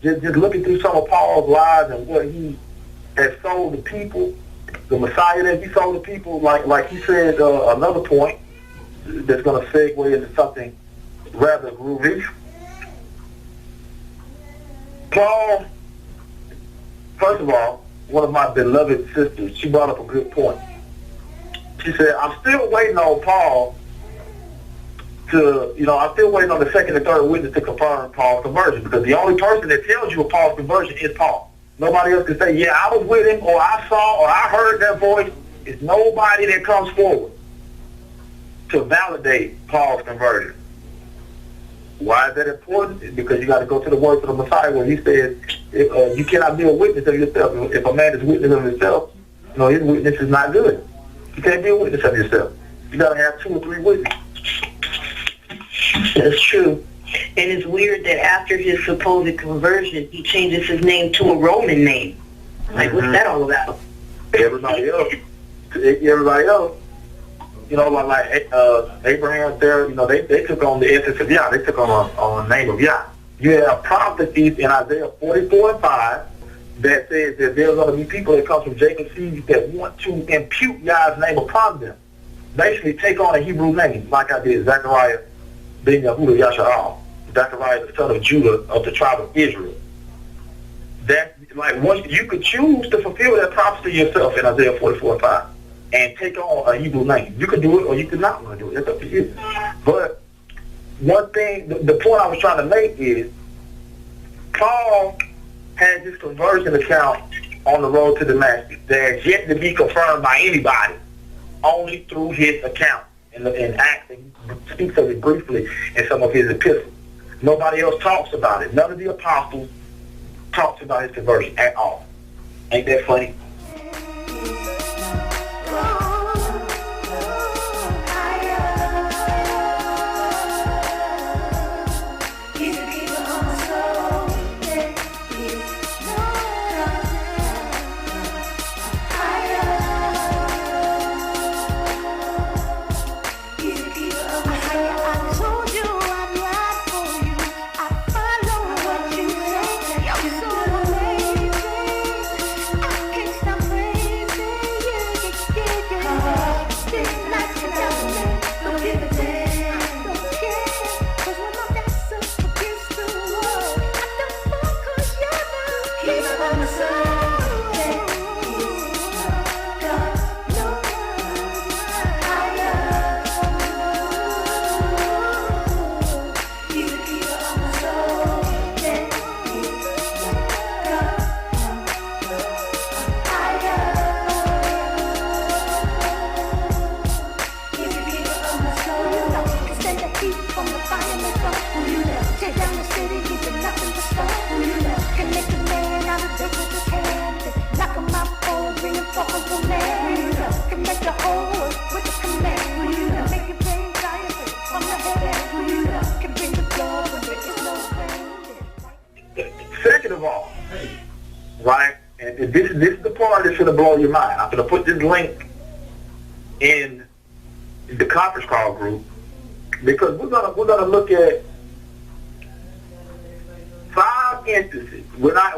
just looking through some of Paul's lives and what he has sold the people, the Messiah that he sold the people, like he said, another point that's going to segue into something rather groovy. Paul, first of all, one of my beloved sisters, she brought up a good point. She said, I'm still waiting on Paul I'm still waiting on the second and third witness to confirm Paul's conversion, because the only person that tells you of Paul's conversion is Paul. Nobody else can say, yeah, I was with him, or I saw, or I heard that voice. It's nobody that comes forward to validate Paul's conversion. Why is that important? Because you got to go to the words of the Messiah where he says, you cannot be a witness of yourself. If a man is a witness of himself, his witness is not good. You can't be a witness of yourself. You got to have 2 or 3 witnesses. That's true. And it's weird that after his supposed conversion, he changes his name to a Roman name. Like, what's that all about? Everybody else, like Abraham, Sarah, they took on the essence of Yah. They took on the name of Yah. You have prophecies in Isaiah 44 and 5 that says that there's going to be people that come from Jacob's seed that want to impute Yah's name upon them. Basically take on a Hebrew name, like I did, Zechariah ben Yahuda Yasha'al, Zechariah the son of Judah of the tribe of Israel. That, once you could choose to fulfill that prophecy yourself in Isaiah 44 and 5 and take on a Hebrew name. You could do it or you could not want to do it. It's up to you. But one thing, the point I was trying to make is Paul has his conversion account on the road to Damascus that has yet to be confirmed by anybody, only through his account in Acts. And he speaks of it briefly in some of his epistles. Nobody else talks about it. None of the apostles talks about his conversion at all. Ain't that funny? Second of all, right, and this is the part that's going to blow your mind. I'm going to put this link in the conference call group because we're gonna look at 5 instances. We're not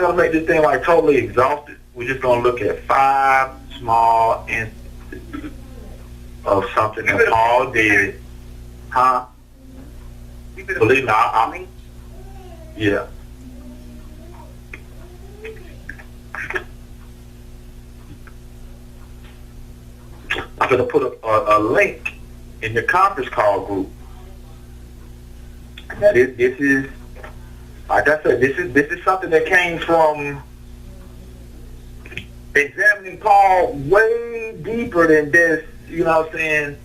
gonna make this thing like totally exhaustive. We're just gonna look at 5 small instances of something that Paul did. Huh? Believe me, I mean, yeah. I'm going to put a link in the conference call group. This is, like I said, this is something that came from examining Paul way deeper than this, you know what I'm saying,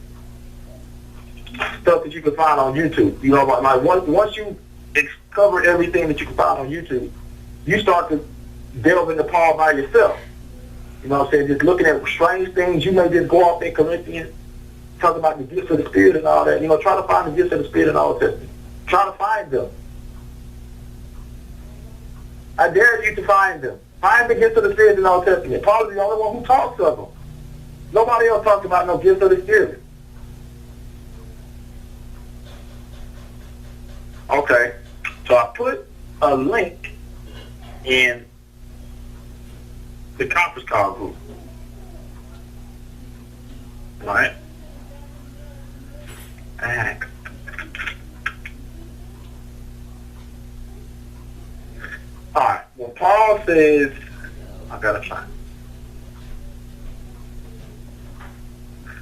stuff that you can find on YouTube. You know, like once you cover everything that you can find on YouTube, you start to delve into Paul by yourself. You know what I'm saying? Just looking at strange things. You may just go off in Corinthians, talk about the gifts of the Spirit and all that. You know, try to find the gifts of the Spirit in the Old Testament. Try to find them. I dare you to find them. Find the gifts of the Spirit in the Old Testament. Paul is the only one who talks of them. Nobody else talks about no gifts of the Spirit. Okay. So I put a link in the conference call group. Right? Acts. Alright, when Paul says, I gotta find it.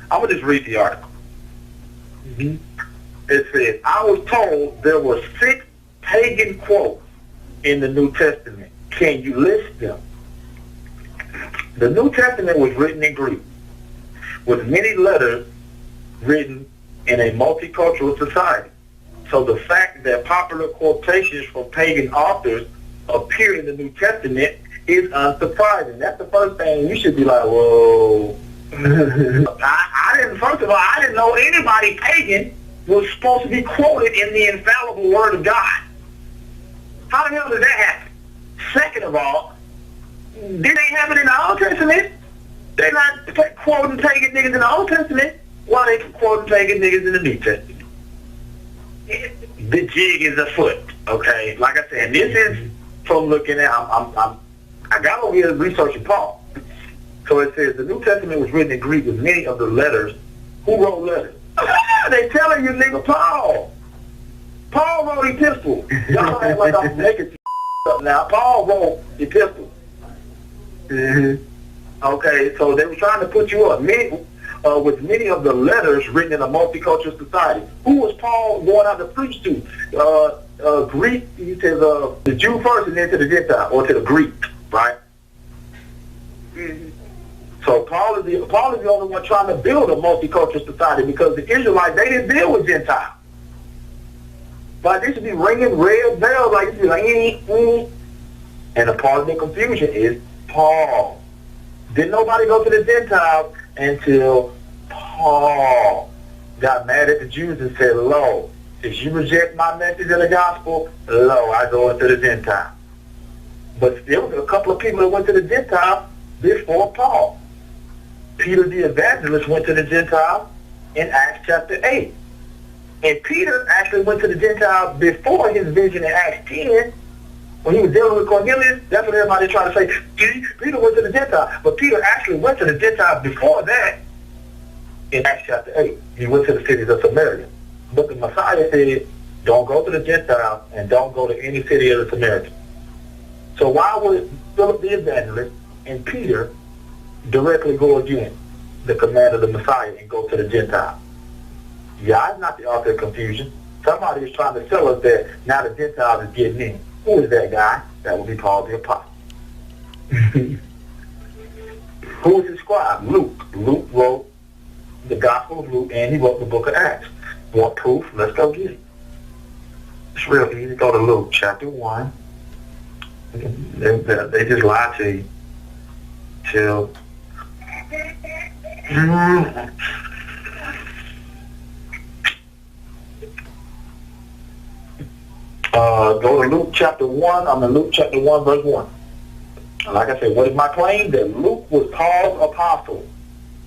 I'm gonna just read the article. It says, I was told there were 6 pagan quotes in the New Testament. Can you list them? The New Testament was written in Greek, with many letters written in a multicultural society. So the fact that popular quotations from pagan authors appear in the New Testament is unsurprising. That's the first thing you should be like, whoa. First of all, I didn't know anybody pagan was supposed to be quoted in the infallible Word of God. How the hell did that happen? Second of all, did they have it in the Old Testament? They're not quoting pagan niggas in the Old Testament. Why they quoting pagan niggas in the New Testament? The jig is afoot, okay? Like I said, this is from looking at, I got over here researching Paul. So it says the New Testament was written in Greek with many of the letters. Who wrote letters? They telling you, nigga, Paul. Paul wrote epistles. Y'all act like I'm making up now. Paul wrote epistles. Okay, so they were trying to put you up with many of the letters written in a multicultural society. Who was Paul going out to preach to? Greek, he says the Jew first and then to the Gentile, or to the Greek, right? So Paul is the only one trying to build a multicultural society, because the Israelites, they didn't deal with Gentiles. But they should be ringing red bells, like this, like, And a part of the confusion is Paul. Didn't nobody go to the Gentiles until Paul got mad at the Jews and said, lo, if you reject my message of the gospel, lo, I go into the Gentiles. But there was a couple of people that went to the Gentiles before Paul. Peter the evangelist went to the Gentiles in Acts chapter 8. And Peter actually went to the Gentiles before his vision in Acts 10. When he was dealing with Cornelius, that's what everybody tried to say. Peter went to the Gentiles. But Peter actually went to the Gentiles before that in Acts chapter 8. He went to the cities of Samaria. But the Messiah said, don't go to the Gentiles and don't go to any city of the Samaritans. So why would Philip the evangelist and Peter directly go against the command of the Messiah and go to the Gentiles? Yeah, I'm not the author of confusion. Somebody is trying to tell us that now the Gentiles is getting in. Who is that guy? That would be Paul the Apostle. Who is his scribe? Luke. Luke wrote the Gospel of Luke, and he wrote the book of Acts. Want proof? Let's go get it. It's real easy. Go to Luke chapter 1. They just lie to you. Till go to Luke chapter 1. I'm in Luke chapter 1, verse 1. Like I said, what is my claim? That Luke was Paul's apostle.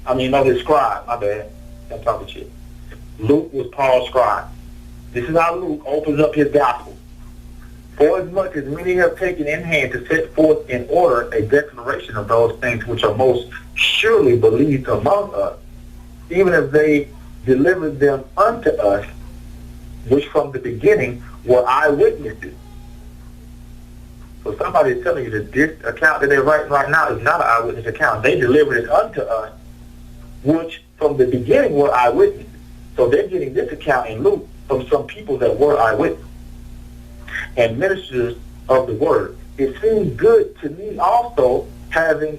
His scribe. My bad. I'm talking shit. Luke was Paul's scribe. This is how Luke opens up his gospel. For as much as many have taken in hand to set forth in order a declaration of those things which are most surely believed among us, even as they delivered them unto us, which from the beginning were eyewitnesses. So somebody is telling you that this account that they're writing right now is not an eyewitness account. They delivered it unto us, which from the beginning were eyewitnesses. So they're getting this account in Luke from some people that were eyewitnesses and ministers of the word. It seems good to me also, having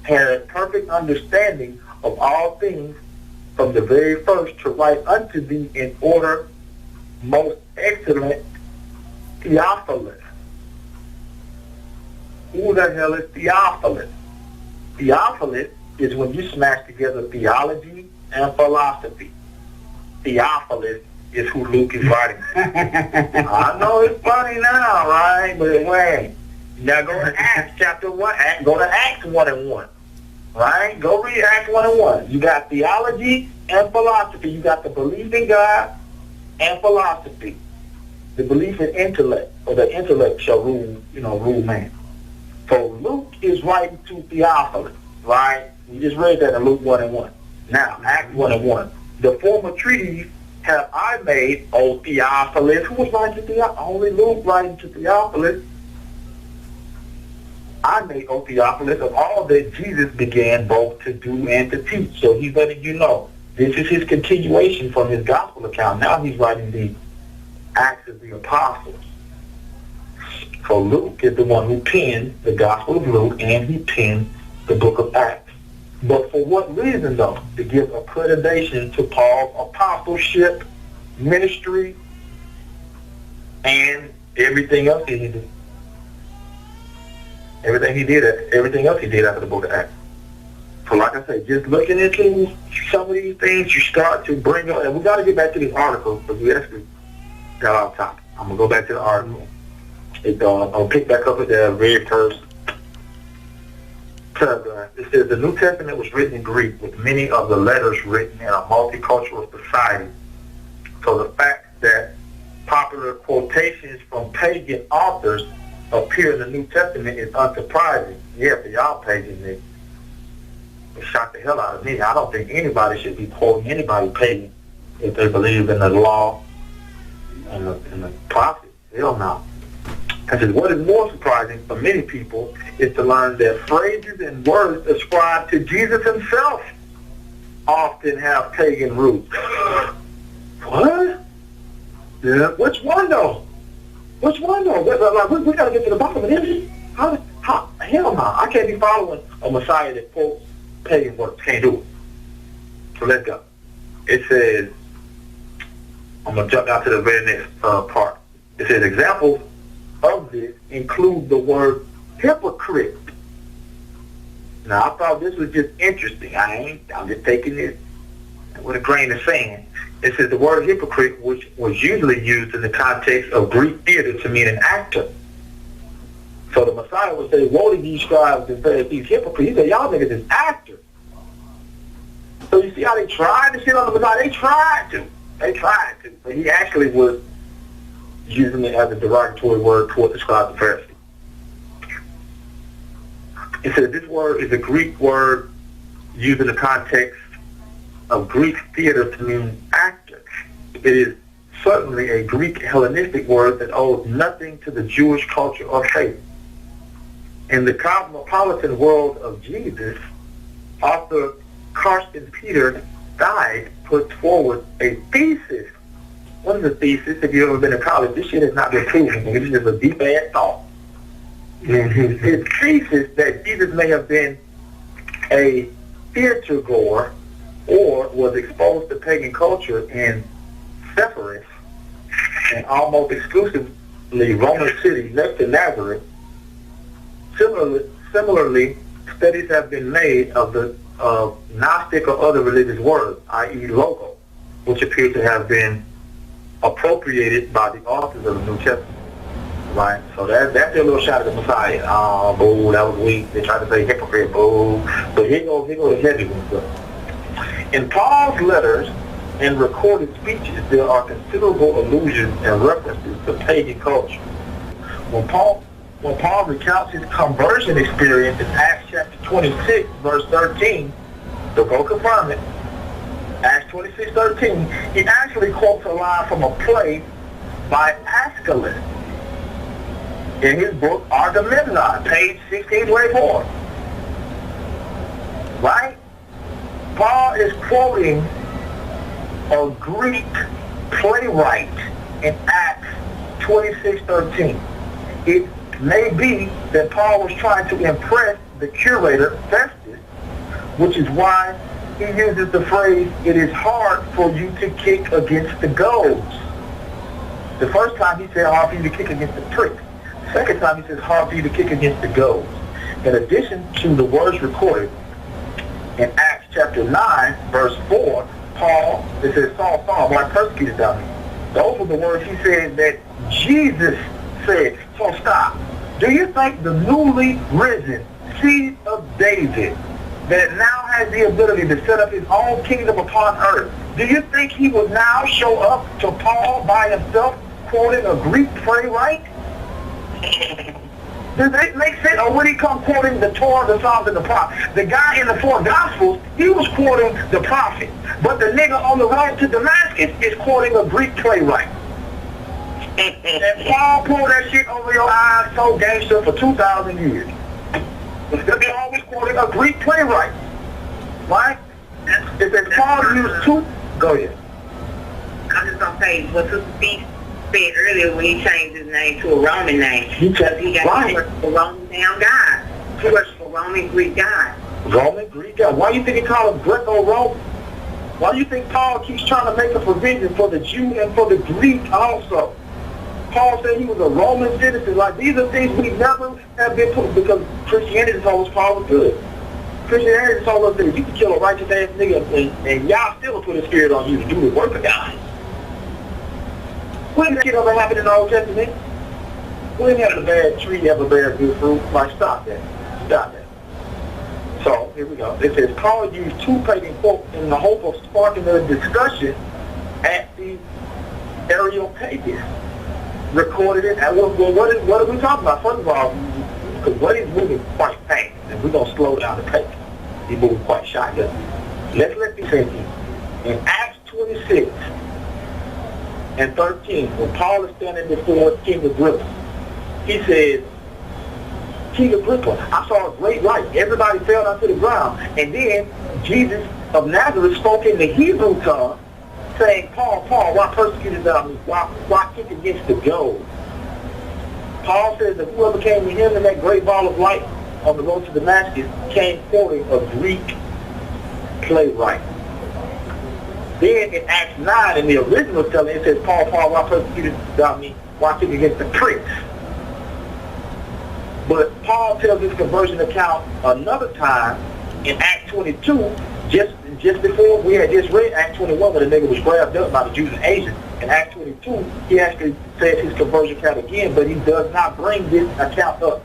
had perfect understanding of all things from the very first, to write unto thee in order, most excellent Theophilus. Who the hell is Theophilus? Theophilus is when you smash together theology and philosophy. Theophilus is who Luke is writing. I know it's funny now, right? But wait. Now go to Acts chapter 1. Go to Acts 1 and 1. Right? Go read Acts 1 and 1. You got theology and philosophy. You got the belief in God and philosophy. the belief in intellect, or the intellect shall rule man. So Luke is writing to Theophilus, right? We just read that in Luke 1:1. Now, Acts 1:1. The former treaties have I made, O Theophilus. Who was writing to Theophilus? Only Luke writing to Theophilus. I made, O Theophilus, of all that Jesus began both to do and to teach. So he's letting you know. This is his continuation from his gospel account. Now he's writing the Acts of the Apostles. So Luke is the one who penned the Gospel of Luke, and he penned the book of Acts. But for what reason, though? To give accreditation to Paul's apostleship, ministry, and everything else he did. Everything else he did after the book of Acts. So like I said, just looking into some of these things, you start to bring up, and we got to get back to this article, because we actually got off topic. I'm going to go back to the article. I'll pick back up at the very first paragraph. It says, the New Testament was written in Greek, with many of the letters written in a multicultural society. So the fact that popular quotations from pagan authors appear in the New Testament is unsurprising. Yeah, for y'all pagan, it shocked the hell out of me. I don't think anybody should be quoting anybody pagan if they believe in the law and the prophets. Hell no. I said, what is more surprising for many people is to learn that phrases and words ascribed to Jesus himself often have pagan roots. What? Yeah. Which one though? We got to get to the bottom of this. Hell no. I can't be following a Messiah that quotes pagan words. Can't do it. So let's go. It says, I'm going to jump down to the very next part. It says, examples of this include the word hypocrite. Now, I thought this was just interesting. I'm just taking this with a grain of sand. It says the word hypocrite, which was usually used in the context of Greek theater to mean an actor. So the Messiah would say, woe to these scribes and Pharisees, hypocrites. He said, y'all niggas is actors. So you see how they tried to shit on the Messiah? They tried to. But he actually was using it as a derogatory word toward the scribes and Pharisees. It says this word is a Greek word used in the context of Greek theater to mean actor. It is certainly a Greek Hellenistic word that owes nothing to the Jewish culture or faith. In the cosmopolitan world of Jesus, author Carsten Peter Guide puts forward a thesis. What is a thesis? If you've ever been to college, this shit has not been proven. This is just a deep-ass thought. And his thesis that Jesus may have been a theater goer or was exposed to pagan culture in Sepphoris, an almost exclusively Roman city next to Nazareth. Similarly, studies have been made of the Gnostic or other religious words, i.e. logo, which appear to have been appropriated by the authors of the New Testament. Right? So that's their little shot at the Messiah. Oh, boo, that was weak. They tried to say hypocrite, boo. But here goes the heavy one. In Paul's letters and recorded speeches, there are considerable allusions and references to pagan culture. When Paul recounts his conversion experience in Acts chapter 26, verse 13, so go confirm it, Acts 26:13, he actually quotes a line from a play by Aeschylus in his book Agamemnon, page 1624. Right? Paul is quoting a Greek playwright in Acts 26:13. It may be that Paul was trying to impress the curator, Festus, which is why he uses the phrase, it is hard for you to kick against the goads. The first time he said hard for you to kick against the pricks. The second time he says hard for you to kick against the goads. In addition to the words recorded in Acts chapter 9, verse 4, Paul, it says, Saul, Saul, why persecutest thou me? Those were the words he said that Jesus said. So stop. Do you think the newly risen seed of David that now has the ability to set up his own kingdom upon earth, do you think he would now show up to Paul by himself quoting a Greek playwright? Does that make sense? Or would he come quoting the Torah, the Psalms, and the prophets? The guy in the four Gospels, he was quoting the prophet. But the nigga on the road to Damascus is quoting a Greek playwright. And Paul pulled that shit over your eyes so gangster for 2,000 years. They're always quoting a Greek playwright. Right? If they Paul used two, go ahead. I'm just going to say what Sister B said earlier when he changed his name to a Roman name. Because he got to worship a Roman damn God. He worship a Roman Greek God. Roman Greek God. Why do you think he called him Greco-Roman? Why do you think Paul keeps trying to make a provision for the Jew and for the Greek also? Paul said he was a Roman citizen. Like, these are things we never have been put, because Christianity told us Paul was good. Christianity told us that you can kill a righteous ass nigga and y'all still put a spirit on you to do the work of God. When did that ever happen in the Old Testament? When have a bad tree ever bear good fruit? Like, stop that. Stop that. So, here we go. It says, Paul used two pagan quotes in the hope of sparking a discussion at the Areopagus. Recorded it. And what are we talking about? First of all, because what he's moving quite fast, and we're going to slow down the pace. He's moving quite shotgun. Let's let me say it. In Acts 26 and 13, when Paul is standing before King Agrippa, he says, King Agrippa, I saw a great light. Everybody fell down to the ground. And then Jesus of Nazareth spoke in the Hebrew tongue, saying, Paul, why persecutest thou me? Why kick against the goad? Paul says that whoever came to him in that great ball of light on the road to Damascus came quoting a Greek playwright. Then in Acts 9, in the original telling, it says, Paul, why persecutest thou me? Why kick against the pricks? But Paul tells this conversion account another time in Acts 22, just before we had just read Acts 21, where the nigga was grabbed up by the Jews and Asians. In Acts 22, he actually says his conversion account again, but he does not bring this account up.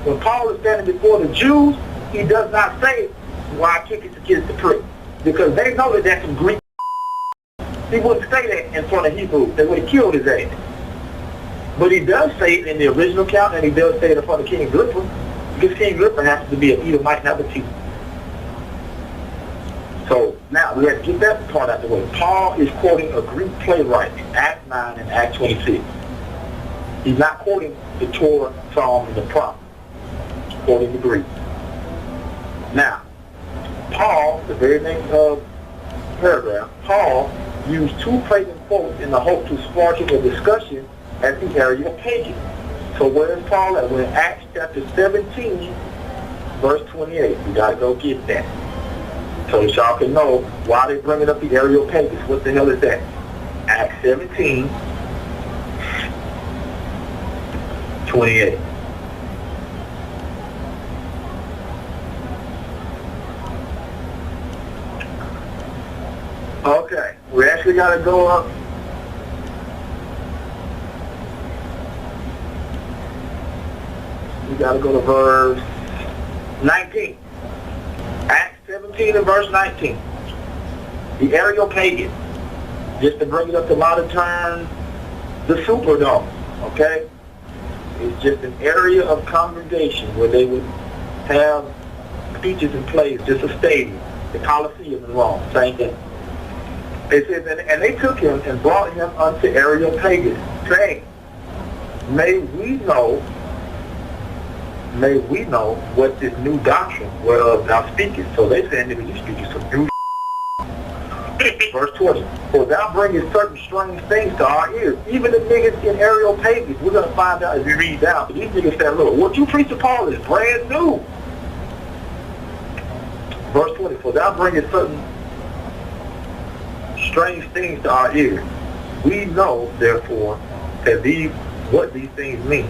When Paul is standing before the Jews, he does not say, why kick it against the prick? Because they know that that's some Greek. He wouldn't say that in front of Hebrews. They would have killed his ass. But he does say it in the original account, and he does say it in front of King Agrippa, because King Agrippa happens to be an Edomite, not a Jew. So now we have to get that part out of the way. Paul is quoting a Greek playwright in Acts 9 and Acts 26. He's not quoting the Torah, Psalms, and the prophets. He's quoting the Greek. Now, Paul, the very next paragraph, Paul used two pagan quotes in the hope to spark a discussion at the Areopagus. So where is Paul at? We're in Acts chapter 17, verse 28. We got to go get that. So y'all can know why they're bringing up the Areopagus. What the hell is that? Acts 17, 28. Okay, we actually got to go up. We got to go to verse 19. Acts 17 and verse 19. The Areopagus. Just to bring it up to modern terms, the Superdome. Okay? It's just an area of congregation where they would have speeches and plays, just a stadium. The Colosseum in Rome, same thing. It says, and they took him and brought him unto Areopagus, saying, May we know what this new doctrine whereof thou speakest. So they said, nigga, you speaking some new Verse 20. For thou bringest certain strange things to our ears. Even the niggas in Areopagus, we're going to find out as we read down. But these niggas said, look, what you preach to Paul is brand new. Verse 20. For thou bringest certain strange things to our ears. We know, therefore, that what these things mean.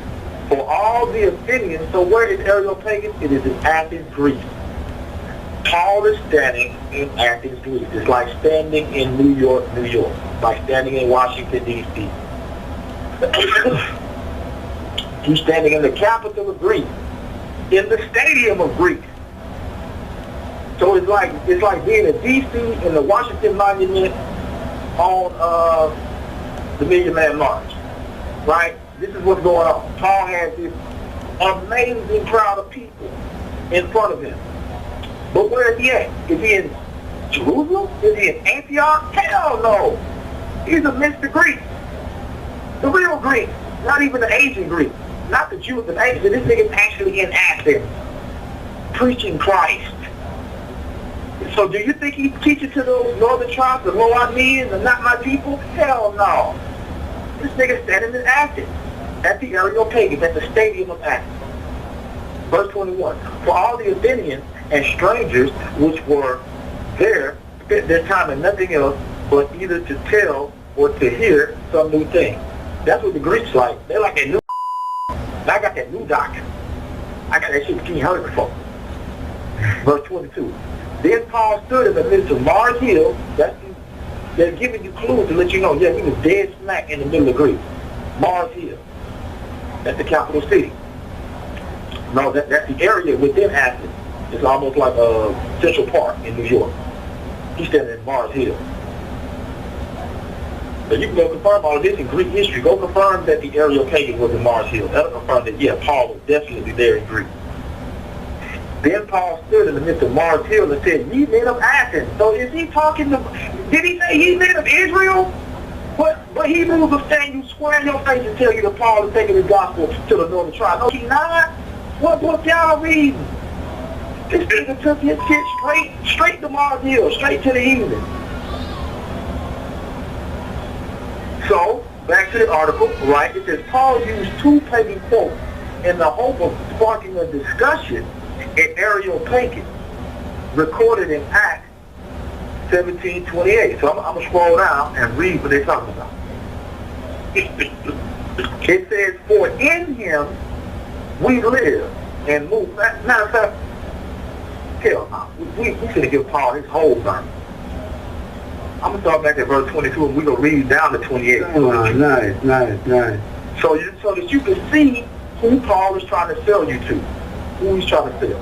For all the Athenians, so where is Areopagus? It is in Athens, Greece. Paul is standing in Athens, Greece. It's like standing in New York, like standing in Washington, D.C. He's standing in the capital of Greece, in the stadium of Greece. So it's like being in D.C. in the Washington Monument on the Million Man March. right? This is what's going on. Paul has this amazing crowd of people in front of him. But where is he at? Is he in Jerusalem? Is he in Antioch? Hell no. He's amidst the Greeks. The real Greeks. Not even the Asian Greeks. Not the Jews of Asia. This nigga's actually in Athens, preaching Christ. So do you think he's teaching to those northern tribes, the Moabians, and not my people? Hell no. This nigga's standing in Athens, at the Areopagus, at the stadium of Athens. Verse 21. For all the Athenians and strangers which were there spent their time in nothing else but either to tell or to hear some new thing. That's what the Greeks like. They like that new. I got that new doctrine. I got that shit you ain't heard before. Verse 22. Then Paul stood in the midst of Mars Hill. They're giving you clues to let you know, yeah, he was dead smack in the middle of Greece. Mars Hill. That's the capital city. No, that's the area within Athens. It's almost like Central Park in New York. He's standing in Mars Hill. So you can go confirm all of this in Greek history. Go confirm that the Areopagus was in Mars Hill. That'll confirm that, yeah, Paul was definitely there in Greece. Then Paul stood in the midst of Mars Hill and said, ye men of Athens. So is he talking to, did he say ye men of Israel? What Hebrews will stand you square in your face and tell you that Paul is taking the gospel to the northern tribe. No, he's not. What book y'all reading? This nigga took his shit straight to Mars Hill, straight to the heathen. So, back to the article, right? It says, Paul used two pagan quotes in the hope of sparking a discussion in Areopagus, recorded in Acts 17:28. So I'm going to scroll down and read what they're talking about. It says, for in him we live and move. Matter of fact, hell no. We should have given Paul his whole sermon. I'm going to start back at verse 22 and we're going to read down to 28. Oh, nice. So that you can see who Paul is trying to sell you to. Who he's trying to sell.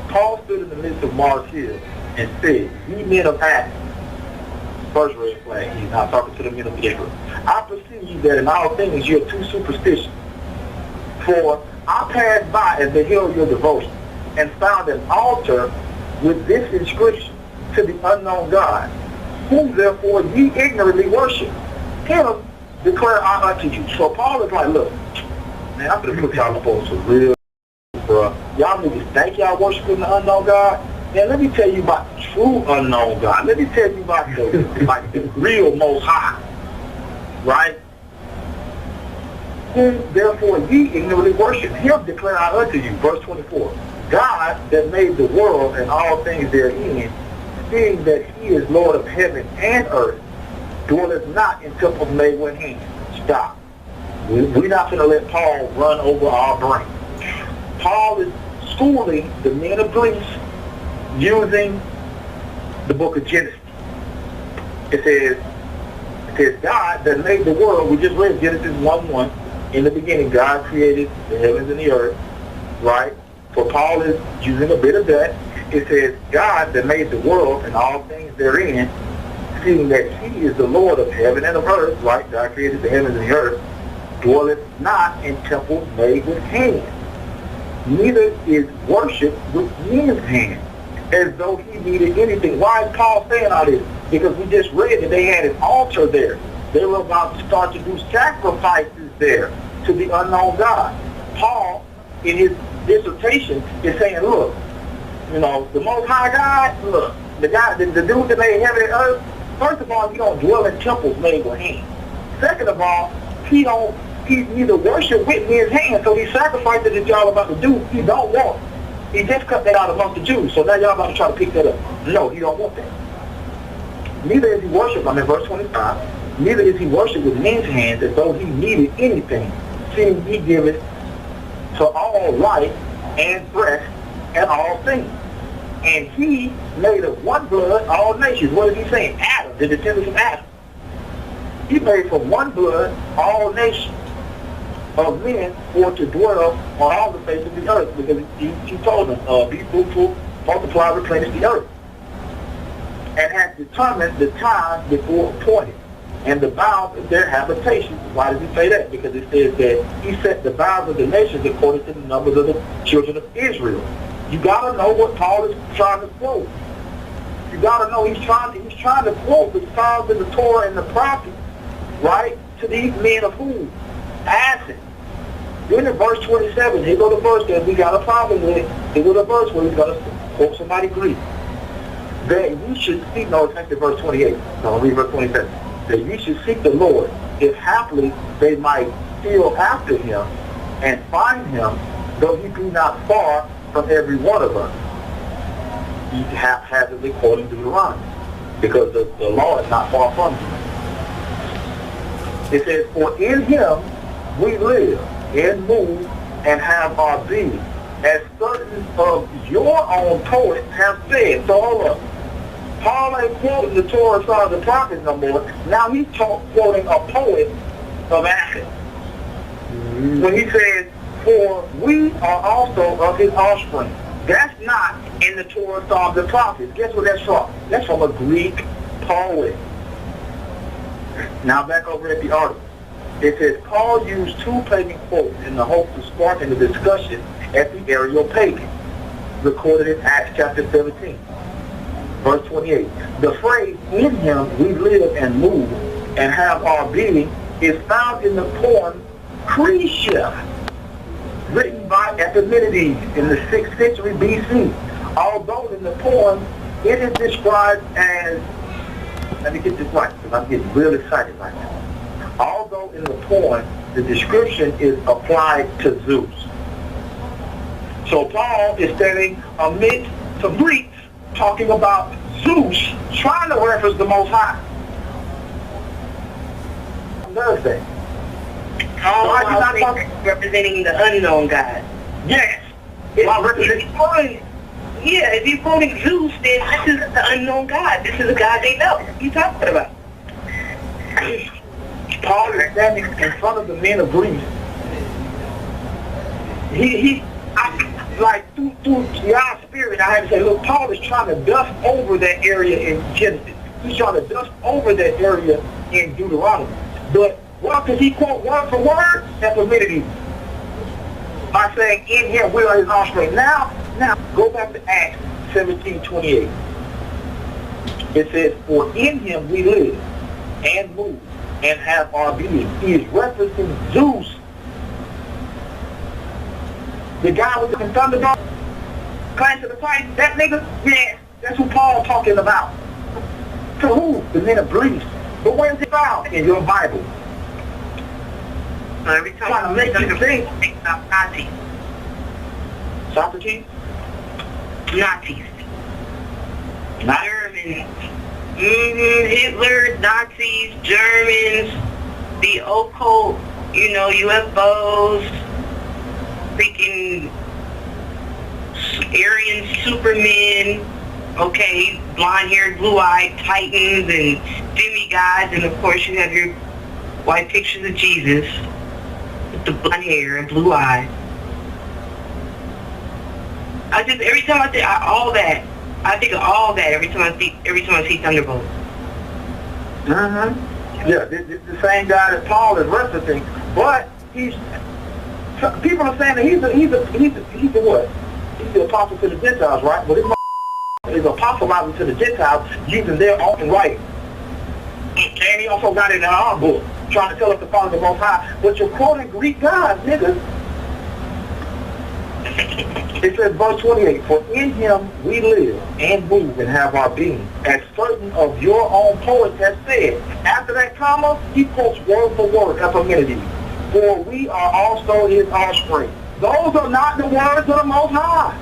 Paul stood in the midst of Mars Hill and said, ye men of Athens. First red flag, he's not talking to the men of Israel. I perceive that in all things you are too superstitious. For I passed by at the hill of your devotion and found an altar with this inscription, to the unknown God, whom therefore ye ignorantly worship. Him declare I unto you. So Paul is like, look, man, I'm going to put y'all up on some real, bruh. Y'all niggas think y'all worshiping the unknown God? Man, let me tell you about the true unknown God. Let me tell you about the real Most High. Right? Whom therefore ye ignorantly worship. Him declare I unto you. Verse 24. God that made the world and all things therein, seeing that he is Lord of heaven and earth, dwelleth not in temples made with hands. Stop. We're not going to let Paul run over our brain. Paul is schooling the men of Greece using the book of Genesis. It says God that made the world. We just read Genesis 1:1. In the beginning, God created the heavens and the earth. Right? So Paul is using a bit of that. It says God that made the world and all things therein, seeing that he is the Lord of heaven and of earth. Right? God created the heavens and the earth. Dwelleth not in temples made with hands. Neither is worship with men's hands, as though he needed anything. Why is Paul saying all this? Because we just read that they had an altar there. They were about to start to do sacrifices there to the unknown God. Paul, in his dissertation, is saying, look, you know, the Most High God, look, the dude that made heaven and earth, first of all, he don't dwell in temples made with hands. Second of all, he neither worship with men's hands, so these sacrifices that y'all about to do, he don't want. He just cut that out amongst the Jews, so now y'all about to try to pick that up. No, he don't want that. Neither is he worship, I'm in verse 25, neither is he worship with men's hands as though he needed anything, seeing he giveth to all life and breath and all things. And he made of one blood all nations. What is he saying? Adam, the descendants of Adam. He made from one blood all nations of men for to dwell on all the face of the earth, because he told them, be fruitful, multiply, replenish the earth, and had determined the time before appointed. and the bounds of their habitation. Why does he say that? Because it says that he set the bounds of the nations according to the numbers of the children of Israel. You got to know what Paul is trying to quote. You got to know he's trying to quote the Psalms and the Torah and the prophets, right, to these men of whom? Athens. Then in verse 27, here go the verse that we got a problem with. Here go the verse where he's going to quote somebody Greek. That you should seek, no, it's actually verse 28. So I'll read verse 27. That you should seek the Lord, if haply they might steal after him and find him, though he be not far from every one of us. He haphazardly quoting Deuteronomy, because the law is not far from him. It says, for in him we live and move and have our being, as certain of your own poets have said. So hold up. Paul ain't quoting the Torah, Psalms, and prophets no more. Now he's quoting a poet of Athens. When he says, for we are also of his offspring. That's not in the Torah, Psalms, and prophets. Guess what that's from? That's from a Greek poet. Now back over at the article. It says, Paul used two pagan quotes in the hope of sparking the discussion at the Areopagus, recorded in Acts chapter 17. Verse 28. The phrase, in him we live and move and have our being, is found in the poem Cretia, written by Epiménides in the 6th century BC. Although in the poem it is described as, let me get this right because I'm getting real excited right now. Although in the poem the description is applied to Zeus. So Paul is standing amidst some Greeks talking about Zeus, trying to reference the Most High. Another thing. Paul is not representing the unknown God. Yes. If you're quoting Zeus, then this is the unknown God. This is the God they know. What are you talking about? Paul is standing in front of the men of Greece. Like through God's spirit, I had to say, look, Paul is trying to dust over that area in Genesis. He's trying to dust over that area in Deuteronomy. But why does he quote word for word? Epiménides. By saying, in him we are his offspring. Now, go back to Acts 17:28. It says, for in him we live and move and have our being. He is referencing Zeus. The guy with the thunderbolt, clash of the Titans, that nigga, yeah, that's who Paul talking about. To who? The men of Greece. But where's it found? In your Bible. Every time Trying to make you think about Nazis. Socrates? Nazis. Germans. Hitler, Nazis, Germans, the occult, UFOs, freaking Aryan supermen, okay, blonde-haired, blue-eyed titans and demigods, and of course you have your white pictures of Jesus with the blonde hair and blue eyes. Every time I think all that, I think of all that every time I see Thunderbolt. Yeah, the same guy that Paul is referencing, but people are saying that he's the what? He's the apostle to the Gentiles, right? But this is apostolizing to the Gentiles using their own writing. And he also got it in our book, trying to tell us to follow the Most High. But you're quoting Greek gods, niggas. It says, verse 28, for in him we live and move and have our being, as certain of your own poets have said. After that comma, he quotes word for word, Epiménides. For we are also his offspring. Those are not the words of the Most High.